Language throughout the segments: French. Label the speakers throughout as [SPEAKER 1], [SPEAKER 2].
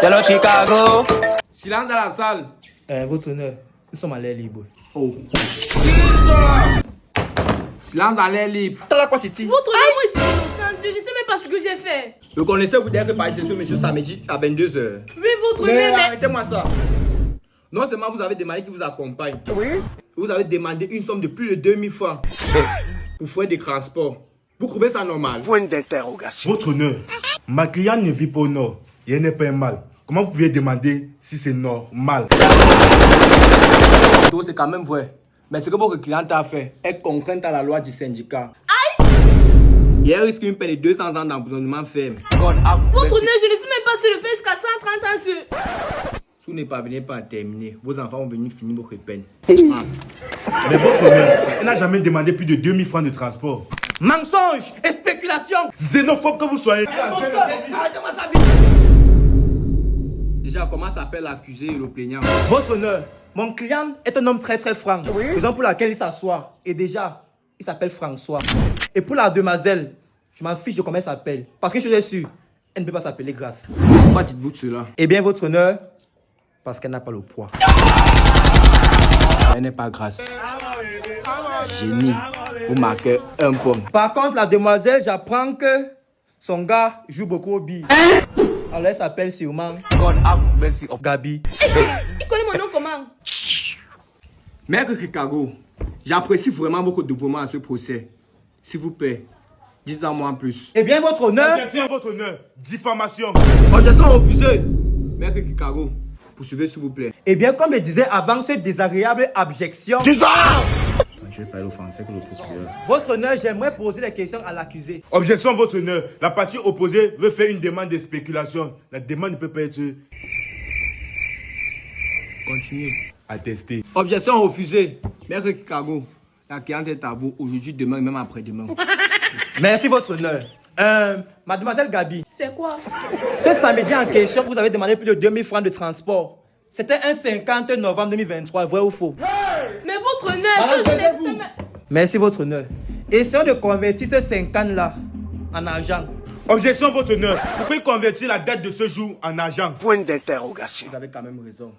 [SPEAKER 1] Hello Chicago.
[SPEAKER 2] Silence dans la salle.
[SPEAKER 3] Votre honneur, nous sommes à l'air libre.
[SPEAKER 2] Oh. Silence dans l'air libre.
[SPEAKER 3] T'as la quoi, Titi?
[SPEAKER 4] Votre honneur, moi, je suis innocente. Je ne sais même pas ce que j'ai fait.
[SPEAKER 2] Je connaissais vous dire que par ici, ce monsieur samedi à 22h.
[SPEAKER 4] Oui, votre honneur, mais...
[SPEAKER 2] Arrêtez-moi ça. Non seulement vous avez demandé qu'il vous accompagne. Oui. Vous avez demandé une somme de plus de 2000 francs pour frais de transport. Vous trouvez ça normal?
[SPEAKER 1] Point d'interrogation.
[SPEAKER 5] Votre honneur, ma cliente ne vit pas au nord et elle n'est pas mal. Comment vous pouvez demander si c'est normal?
[SPEAKER 2] C'est quand même vrai. Mais ce que votre cliente a fait est contrainte à la loi du syndicat.
[SPEAKER 4] Aïe!
[SPEAKER 2] Et elle risque une peine de 200 ans d'emprisonnement ferme.
[SPEAKER 4] Votre honneur, je ne suis même pas sur le fait jusqu'à 130 ans sur...
[SPEAKER 2] Si vous ne parvenez pas à terminer, vos enfants vont venir finir votre peine.
[SPEAKER 5] Mais votre honneur, elle n'a jamais demandé plus de 2000 francs de transport.
[SPEAKER 3] Mensonge et spéculation.
[SPEAKER 5] Xénophobe que vous soyez.
[SPEAKER 2] Arrêtez-moi ça vite. Déjà, comment s'appelle l'accusé et le plaignant?
[SPEAKER 3] Votre honneur, mon client est un homme très franc. Raison pour laquelle il s'assoit. Et déjà, il s'appelle François. Et pour la demoiselle, je m'en fiche de comment elle s'appelle. Parce que je suis sûr, elle ne peut pas s'appeler Grâce.
[SPEAKER 2] Pourquoi dites-vous cela?
[SPEAKER 3] Eh bien, votre honneur, parce qu'elle n'a pas le poids.
[SPEAKER 2] Elle n'est pas grâce. Génie. Vous marquez un point.
[SPEAKER 3] Par contre, la demoiselle, j'apprends que son gars joue beaucoup au billes. Alors, elle s'appelle sûrement Gabi.
[SPEAKER 4] Il connaît mon nom comment?
[SPEAKER 2] Maître Chicago, j'apprécie vraiment votre dévouement à ce procès. S'il vous plaît, dites-en-moi en plus.
[SPEAKER 3] Eh bien, votre honneur...
[SPEAKER 5] Objection, votre honneur. Diffamation.
[SPEAKER 2] Objection refusée. Maître Chicago, poursuivez s'il vous plaît.
[SPEAKER 3] Eh bien, comme je disais avant, cette désagréable abjection...
[SPEAKER 2] Je vais parler au français que le procureur.
[SPEAKER 3] Votre honneur, j'aimerais poser des questions à l'accusé.
[SPEAKER 5] Objection, votre honneur. La partie opposée veut faire une demande de spéculation. La demande ne peut pas être
[SPEAKER 2] Continuez.
[SPEAKER 5] attestée.
[SPEAKER 2] Objection refusée. Maître Chicago, la cliente est à vous aujourd'hui, demain et même après-demain.
[SPEAKER 3] Merci, votre honneur. Mademoiselle Gabi,
[SPEAKER 4] C'est quoi?
[SPEAKER 3] ce samedi en question, vous avez demandé plus de 2000 francs de transport. C'était un 50 novembre 2023, vrai ou faux?
[SPEAKER 4] Mais votre honneur, je ne sais même...
[SPEAKER 3] Merci, votre honneur. Essayons de convertir ce 50 là en argent.
[SPEAKER 5] Objection, votre honneur. Vous pouvez convertir la date de ce jour en argent.
[SPEAKER 1] Point d'interrogation.
[SPEAKER 2] Vous avez quand même raison.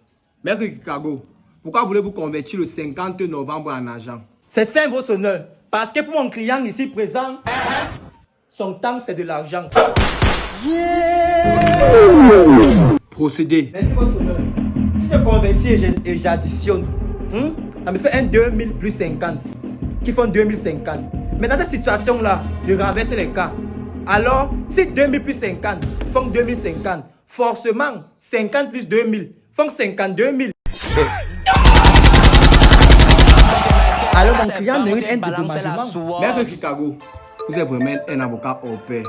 [SPEAKER 2] Maître Chicago, pourquoi voulez-vous convertir le 50 novembre en argent?
[SPEAKER 3] C'est simple, votre honneur. Parce que pour mon client ici présent, son temps c'est de l'argent.
[SPEAKER 2] Procédez.
[SPEAKER 3] Merci, votre honneur. Si je convertis et j'additionne, ça me fait un 2000 plus 50, qui font 2050. Mais dans cette situation-là, je renverse les cas. Alors, si 2000 plus 50 font 2050, forcément, 50 plus 2000 font 52 000. Alors, mon client mérite un dédommagement.
[SPEAKER 2] Maître Chicago, vous êtes vraiment un avocat au pair.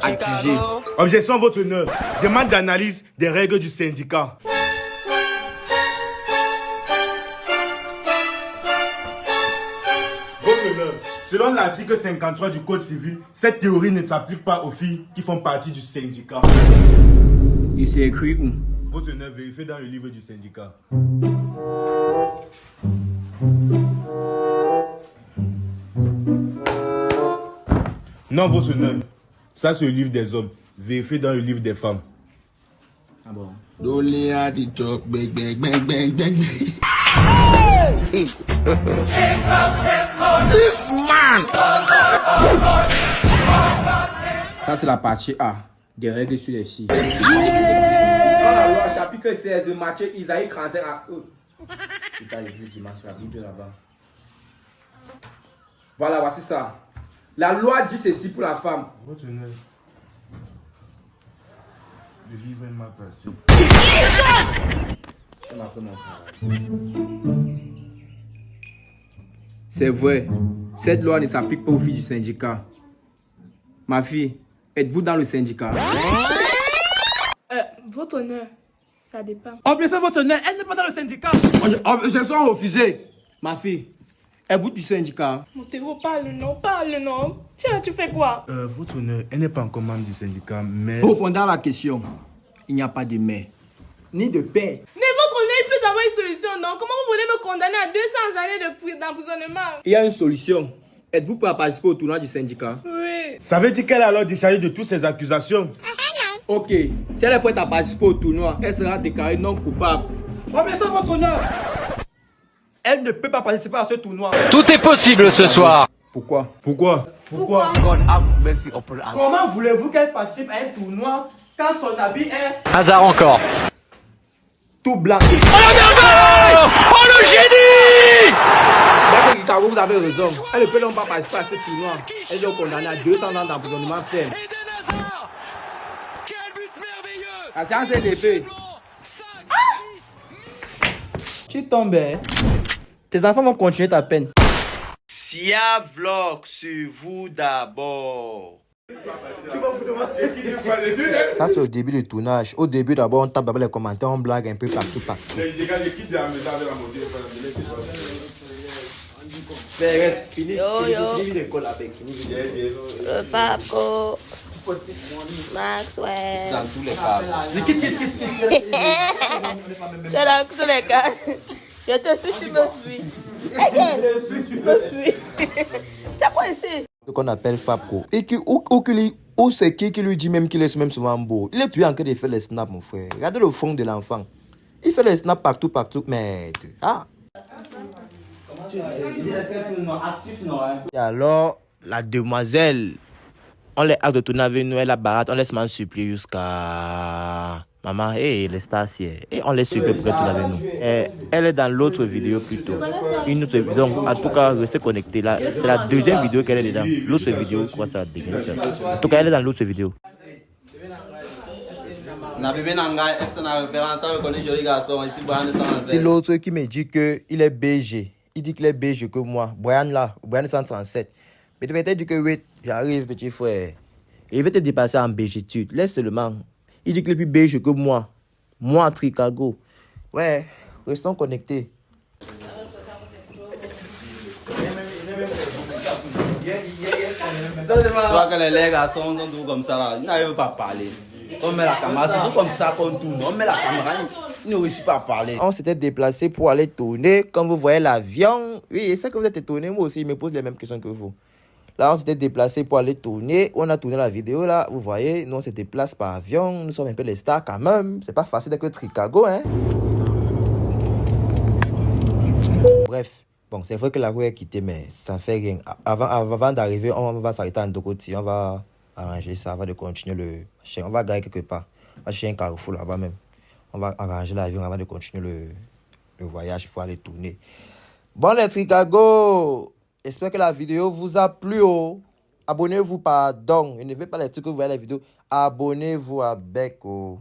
[SPEAKER 2] Accusé.
[SPEAKER 5] Objection, votre honneur. Demande d'analyse des règles du syndicat. Votre honneur, selon l'article 53 du Code civil, cette théorie ne s'applique pas aux filles qui font partie du syndicat.
[SPEAKER 2] Il s'est écrit où?
[SPEAKER 5] Votre honneur, vérifiez dans le livre du syndicat. Non, votre honneur. Ça, c'est le livre des hommes. Vérifiez dans le livre des femmes.
[SPEAKER 2] Ah bon? Ça, c'est la partie A, des règles sur les filles. Dans la loi, chapitre 16, Matthieu, Isaïe 35 à eux. Putain, les vieux dimanche, la Bible là-bas. Voilà, voici ça. La loi dit ceci pour la femme.
[SPEAKER 5] Votre honneur. Le livre est mal passé.
[SPEAKER 2] C'est vrai, cette loi ne s'applique pas aux filles du syndicat. Ma fille, êtes-vous dans le syndicat?
[SPEAKER 4] Votre honneur, ça dépend.
[SPEAKER 3] Objection, votre honneur, elle n'est pas dans le syndicat.
[SPEAKER 2] Objection refusée. Ma fille, êtes-vous du syndicat?
[SPEAKER 4] Montero, parle non, parle non. Tu fais quoi?
[SPEAKER 5] Votre honneur, elle n'est pas encore membre du syndicat, mais...
[SPEAKER 2] Répondant à la question, il n'y a pas de mère, ni de père.
[SPEAKER 4] Mais votre honneur, il peut avoir une solution, non? Comment vous voulez me condamner à 200 années d'emprisonnement?
[SPEAKER 2] Il y a une solution. Êtes-vous prêt à participer au tournoi du syndicat?
[SPEAKER 4] Oui.
[SPEAKER 5] Ça veut dire qu'elle est alors déchargée de toutes ces accusations?
[SPEAKER 3] Ok, si elle est prête à participer au tournoi, elle sera déclarée non coupable. Combien sont votre honneur? Elle ne peut pas participer à ce tournoi.
[SPEAKER 6] Tout est possible ce soir.
[SPEAKER 3] Pourquoi?
[SPEAKER 5] Pourquoi?
[SPEAKER 4] Pourquoi?
[SPEAKER 3] Comment voulez-vous qu'elle participe à un tournoi quand son habit est
[SPEAKER 6] Hasard encore.
[SPEAKER 3] tout blanc?
[SPEAKER 6] Oh le génie!
[SPEAKER 3] D'accord, Chicago, vous avez raison. Elle ne peut donc pas participer à ce tournoi. Elle est condamnée à 200 ans d'emprisonnement ferme.
[SPEAKER 6] Eden Hazard. Quel but merveilleux!
[SPEAKER 3] La séance est levée. Tu tombes, hein? Tes enfants vont continuer ta peine. Sia vlog sur vous d'abord.
[SPEAKER 7] Ça, c'est au début du tournage. Au début, d'abord, on tape d'abord les commentaires, on blague un peu partout.
[SPEAKER 5] Les gars, les kids de la maison avec la montée.
[SPEAKER 3] Fini l'école avec.
[SPEAKER 8] Paco, Maxwell.
[SPEAKER 7] Dans tous les cas.
[SPEAKER 8] C'est dans tous les cas. Je te suis, tu me fuis. Tu me fuis. C'est quoi ici?
[SPEAKER 7] Ce qu'on appelle Fabco. Et où c'est qui lui dit même qu'il est même souvent beau. Il est tué en train de faire les snaps, mon frère. Regardez le fond de l'enfant. Il fait les snaps partout. Merde. Ah.
[SPEAKER 3] Et alors, la demoiselle, on les a de tourner avec nous, elle a barate, on laisse m'en supplier jusqu'à... Maman, et les stars, et on les supplier pour tourner avec nous. Et elle est dans l'autre vidéo plutôt. Une autre vidéo, donc en tout cas, restez connectés là. C'est la deuxième vidéo qu'elle est dedans. L'autre vidéo, quoi, ça dégaine. En tout cas, elle est dans l'autre vidéo.
[SPEAKER 7] C'est l'autre qui me dit qu'il est BG. Il dit qu'il est BG que moi. Brian 137. Mais tu vas te dire que oui, j'arrive, petit frère. Et il va te dépasser en BG-tude. Laisse seulement. Il dit qu'il est plus BG que moi. Moi, Chicago. Ouais, restons connectés.
[SPEAKER 5] Tu vois que les garçons sont tout comme ça là, ils n'arrivent pas à parler. On met la caméra, c'est tout comme ça qu'on tourne. On met la caméra, ils ne réussissent pas à parler.
[SPEAKER 7] On s'était déplacé pour aller tourner. Comme vous voyez l'avion. Oui, c'est que vous êtes étonné. Moi aussi, il me pose les mêmes questions que vous. Là, on s'était déplacé pour aller tourner. On a tourné la vidéo là. Vous voyez, nous on se déplace par avion. Nous sommes un peu les stars quand même. C'est pas facile d'être Chicago, hein. Bref. Bon, c'est vrai que la rue est quittée, mais ça fait rien. Avant d'arriver, on va s'arrêter en Dokoti. On va arranger ça avant de continuer le machin. On va garer quelque part. On va chercher un carrefour là-bas même. On va arranger l'avion avant de continuer le voyage pour aller tourner. Bon, les Chicago, j'espère que la vidéo vous a plu. Oh. Abonnez-vous, pardon. Et ne faites pas les trucs que vous voyez la vidéo. Abonnez-vous à Bec. Oh.